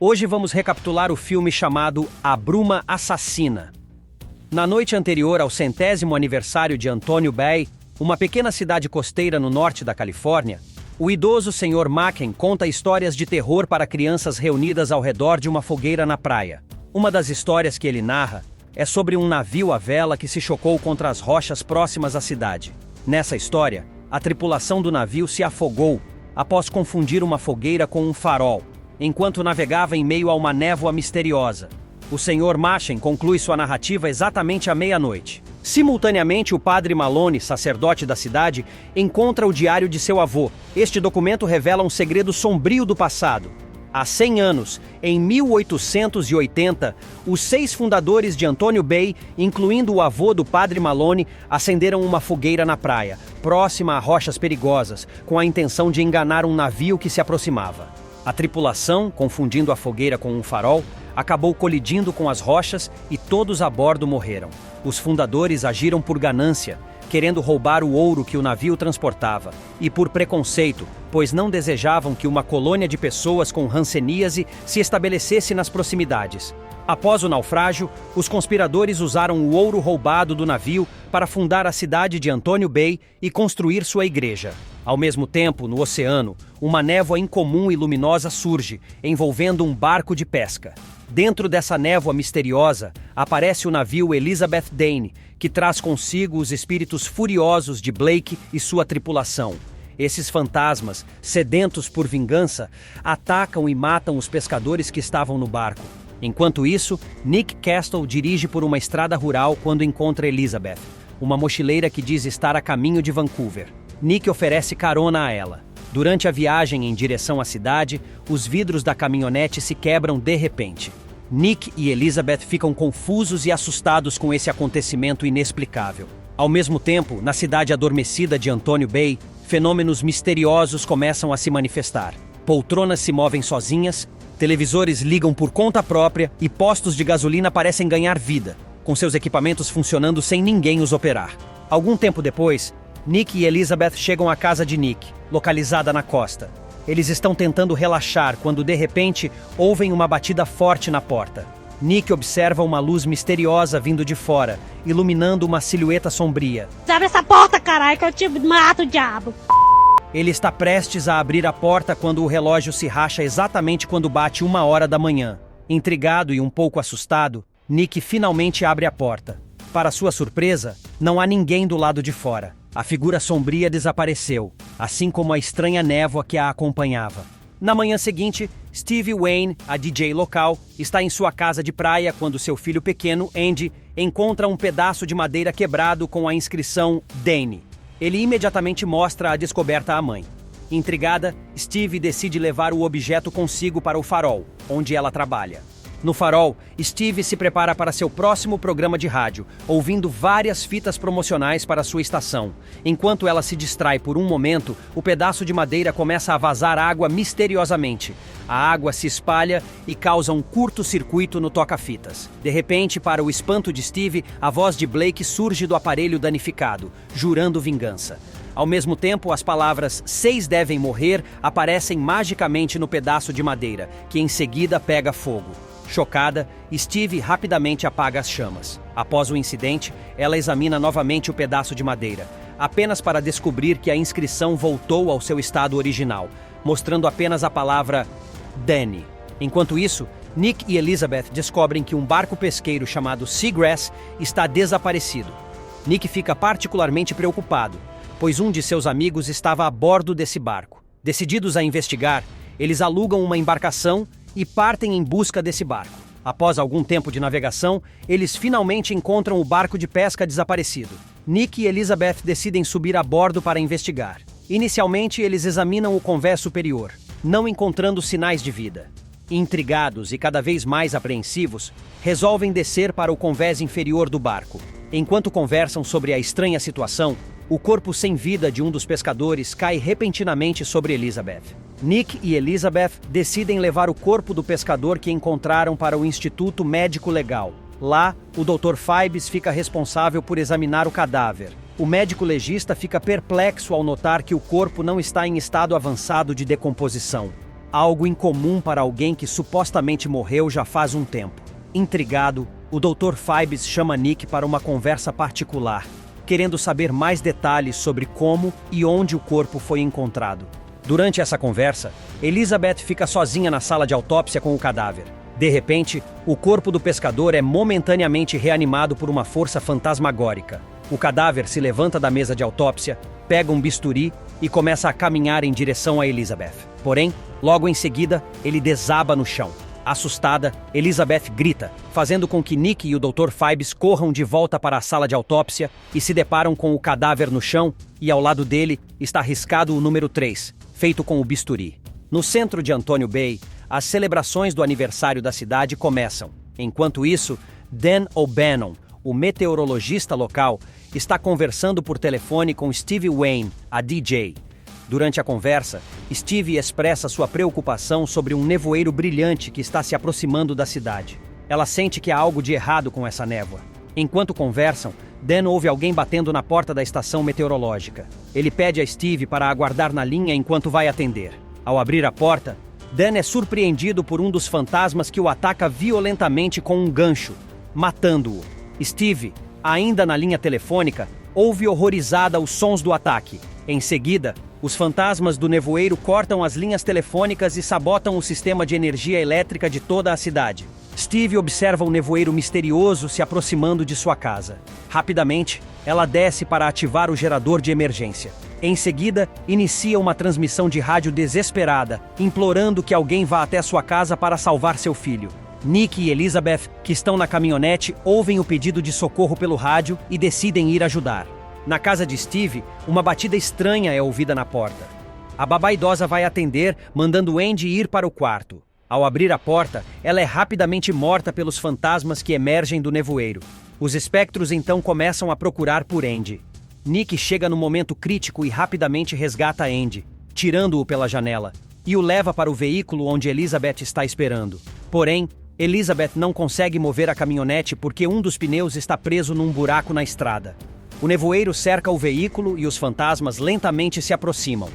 Hoje vamos recapitular o filme chamado A Bruma Assassina. Na noite anterior ao 100º aniversário de Antônio Bay, uma pequena cidade costeira no norte da Califórnia, o idoso Sr. Macken conta histórias de terror para crianças reunidas ao redor de uma fogueira na praia. Uma das histórias que ele narra é sobre um navio à vela que se chocou contra as rochas próximas à cidade. Nessa história, a tripulação do navio se afogou após confundir uma fogueira com um farol, enquanto navegava em meio a uma névoa misteriosa. O Sr. Machen conclui sua narrativa exatamente à meia-noite. Simultaneamente, o padre Malone, sacerdote da cidade, encontra o diário de seu avô. Este documento revela um segredo sombrio do passado. Há 100 anos, em 1880, os 6 fundadores de Antônio Bay, incluindo o avô do padre Malone, acenderam uma fogueira na praia, próxima a rochas perigosas, com a intenção de enganar um navio que se aproximava. A tripulação, confundindo a fogueira com um farol, acabou colidindo com as rochas e todos a bordo morreram. Os fundadores agiram por ganância, querendo roubar o ouro que o navio transportava, e por preconceito, pois não desejavam que uma colônia de pessoas com hanseníase se estabelecesse nas proximidades. Após o naufrágio, os conspiradores usaram o ouro roubado do navio para fundar a cidade de Antônio Bay e construir sua igreja. Ao mesmo tempo, no oceano, uma névoa incomum e luminosa surge, envolvendo um barco de pesca. Dentro dessa névoa misteriosa, aparece o navio Elizabeth Dane, que traz consigo os espíritos furiosos de Blake e sua tripulação. Esses fantasmas, sedentos por vingança, atacam e matam os pescadores que estavam no barco. Enquanto isso, Nick Castle dirige por uma estrada rural quando encontra Elizabeth, uma mochileira que diz estar a caminho de Vancouver. Nick oferece carona a ela. Durante a viagem em direção à cidade, os vidros da caminhonete se quebram de repente. Nick e Elizabeth ficam confusos e assustados com esse acontecimento inexplicável. Ao mesmo tempo, na cidade adormecida de Antônio Bay, fenômenos misteriosos começam a se manifestar. Poltronas se movem sozinhas, televisores ligam por conta própria e postos de gasolina parecem ganhar vida, com seus equipamentos funcionando sem ninguém os operar. Algum tempo depois, Nick e Elizabeth chegam à casa de Nick, localizada na costa. Eles estão tentando relaxar quando, de repente, ouvem uma batida forte na porta. Nick observa uma luz misteriosa vindo de fora, iluminando uma silhueta sombria. Abre essa porta, caralho, que eu te mato, diabo! Ele está prestes a abrir a porta quando o relógio se racha exatamente quando bate 1h da manhã. Intrigado e um pouco assustado, Nick finalmente abre a porta. Para sua surpresa, não há ninguém do lado de fora. A figura sombria desapareceu, assim como a estranha névoa que a acompanhava. Na manhã seguinte, Steve Wayne, a DJ local, está em sua casa de praia quando seu filho pequeno, Andy, encontra um pedaço de madeira quebrado com a inscrição Dane. Ele imediatamente mostra a descoberta à mãe. Intrigada, Steve decide levar o objeto consigo para o farol, onde ela trabalha. No farol, Steve se prepara para seu próximo programa de rádio, ouvindo várias fitas promocionais para sua estação. Enquanto ela se distrai por um momento, o pedaço de madeira começa a vazar água misteriosamente. A água se espalha e causa um curto-circuito no toca-fitas. De repente, para o espanto de Steve, a voz de Blake surge do aparelho danificado, jurando vingança. Ao mesmo tempo, as palavras 6 devem morrer aparecem magicamente no pedaço de madeira, que em seguida pega fogo. Chocada, Steve rapidamente apaga as chamas. Após o incidente, ela examina novamente o pedaço de madeira, apenas para descobrir que a inscrição voltou ao seu estado original, mostrando apenas a palavra Dane. Enquanto isso, Nick e Elizabeth descobrem que um barco pesqueiro chamado Seagrass está desaparecido. Nick fica particularmente preocupado, pois um de seus amigos estava a bordo desse barco. Decididos a investigar, eles alugam uma embarcação e partem em busca desse barco. Após algum tempo de navegação, eles finalmente encontram o barco de pesca desaparecido. Nick e Elizabeth decidem subir a bordo para investigar. Inicialmente, eles examinam o convés superior, não encontrando sinais de vida. Intrigados e cada vez mais apreensivos, resolvem descer para o convés inferior do barco. Enquanto conversam sobre a estranha situação, o corpo sem vida de um dos pescadores cai repentinamente sobre Elizabeth. Nick e Elizabeth decidem levar o corpo do pescador que encontraram para o Instituto Médico Legal. Lá, o Dr. Fibes fica responsável por examinar o cadáver. O médico legista fica perplexo ao notar que o corpo não está em estado avançado de decomposição. algo incomum para alguém que supostamente morreu já faz um tempo. Intrigado, o Dr. Phoebus chama Nick para uma conversa particular, querendo saber mais detalhes sobre como e onde o corpo foi encontrado. Durante essa conversa, Elizabeth fica sozinha na sala de autópsia com o cadáver. De repente, o corpo do pescador é momentaneamente reanimado por uma força fantasmagórica. O cadáver se levanta da mesa de autópsia, pega um bisturi e começa a caminhar em direção a Elizabeth. Porém, logo em seguida, ele desaba no chão. Assustada, Elizabeth grita, fazendo com que Nick e o Dr. Phoebus corram de volta para a sala de autópsia e se deparam com o cadáver no chão e ao lado dele está riscado o número 3, feito com o bisturi. No centro de Antônio Bay, as celebrações do aniversário da cidade começam. Enquanto isso, Dan O'Bannon, o meteorologista local, está conversando por telefone com Steve Wayne, a DJ. Durante a conversa, Steve expressa sua preocupação sobre um nevoeiro brilhante que está se aproximando da cidade. Ela sente que há algo de errado com essa névoa. Enquanto conversam, Dan ouve alguém batendo na porta da estação meteorológica. Ele pede a Steve para aguardar na linha enquanto vai atender. Ao abrir a porta, Dan é surpreendido por um dos fantasmas que o ataca violentamente com um gancho, matando-o. Steve, ainda na linha telefônica, ouve horrorizada os sons do ataque. Em seguida, os fantasmas do nevoeiro cortam as linhas telefônicas e sabotam o sistema de energia elétrica de toda a cidade. Steve observa o nevoeiro misterioso se aproximando de sua casa. Rapidamente, ela desce para ativar o gerador de emergência. Em seguida, inicia uma transmissão de rádio desesperada, implorando que alguém vá até sua casa para salvar seu filho. Nick e Elizabeth, que estão na caminhonete, ouvem o pedido de socorro pelo rádio e decidem ir ajudar. Na casa de Steve, uma batida estranha é ouvida na porta. A babá idosa vai atender, mandando Andy ir para o quarto. Ao abrir a porta, ela é rapidamente morta pelos fantasmas que emergem do nevoeiro. Os espectros então começam a procurar por Andy. Nick chega no momento crítico e rapidamente resgata Andy, tirando-o pela janela, e o leva para o veículo onde Elizabeth está esperando. Porém, Elizabeth não consegue mover a caminhonete porque um dos pneus está preso num buraco na estrada. O nevoeiro cerca o veículo e os fantasmas lentamente se aproximam.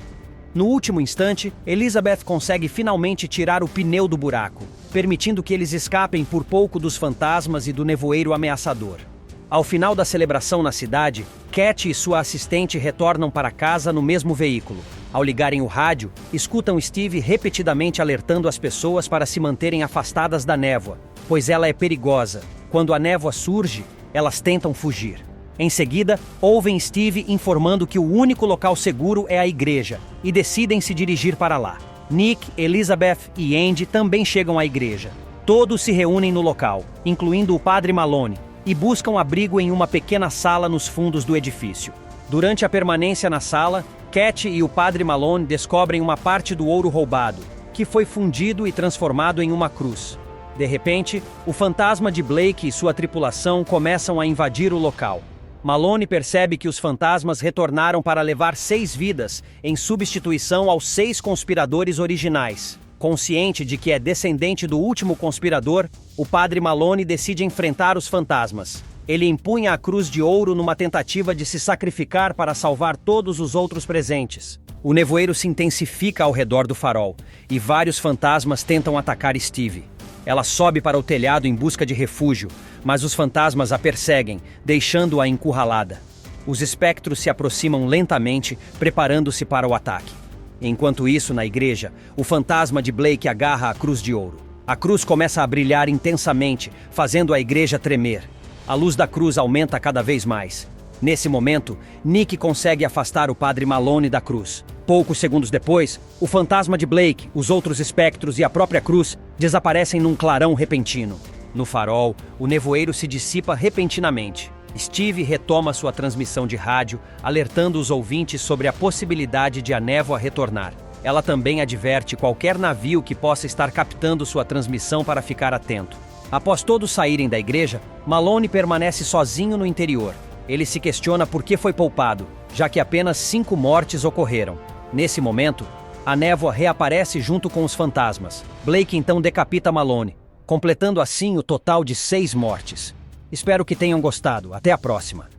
No último instante, Elizabeth consegue finalmente tirar o pneu do buraco, permitindo que eles escapem por pouco dos fantasmas e do nevoeiro ameaçador. Ao final da celebração na cidade, Cat e sua assistente retornam para casa no mesmo veículo. Ao ligarem o rádio, escutam Steve repetidamente alertando as pessoas para se manterem afastadas da névoa, pois ela é perigosa. Quando a névoa surge, elas tentam fugir. Em seguida, ouvem Steve informando que o único local seguro é a igreja, e decidem se dirigir para lá. Nick, Elizabeth e Andy também chegam à igreja. Todos se reúnem no local, incluindo o padre Malone, e buscam abrigo em uma pequena sala nos fundos do edifício. Durante a permanência na sala, Cat e o padre Malone descobrem uma parte do ouro roubado, que foi fundido e transformado em uma cruz. De repente, o fantasma de Blake e sua tripulação começam a invadir o local. Malone percebe que os fantasmas retornaram para levar 6 vidas, em substituição aos 6 conspiradores originais. Consciente de que é descendente do último conspirador, o padre Malone decide enfrentar os fantasmas. Ele empunha a cruz de ouro numa tentativa de se sacrificar para salvar todos os outros presentes. O nevoeiro se intensifica ao redor do farol, e vários fantasmas tentam atacar Steve. Ela sobe para o telhado em busca de refúgio, mas os fantasmas a perseguem, deixando-a encurralada. Os espectros se aproximam lentamente, preparando-se para o ataque. Enquanto isso, na igreja, o fantasma de Blake agarra a cruz de ouro. A cruz começa a brilhar intensamente, fazendo a igreja tremer. A luz da cruz aumenta cada vez mais. Nesse momento, Nick consegue afastar o padre Malone da cruz. Poucos segundos depois, o fantasma de Blake, os outros espectros e a própria cruz desaparecem num clarão repentino. No farol, o nevoeiro se dissipa repentinamente. Steve retoma sua transmissão de rádio, alertando os ouvintes sobre a possibilidade de a névoa retornar. Ela também adverte qualquer navio que possa estar captando sua transmissão para ficar atento. Após todos saírem da igreja, Malone permanece sozinho no interior. Ele se questiona por que foi poupado, já que apenas 5 mortes ocorreram. Nesse momento, a névoa reaparece junto com os fantasmas. Blake então decapita Malone, completando assim o total de 6 mortes. Espero que tenham gostado. Até a próxima.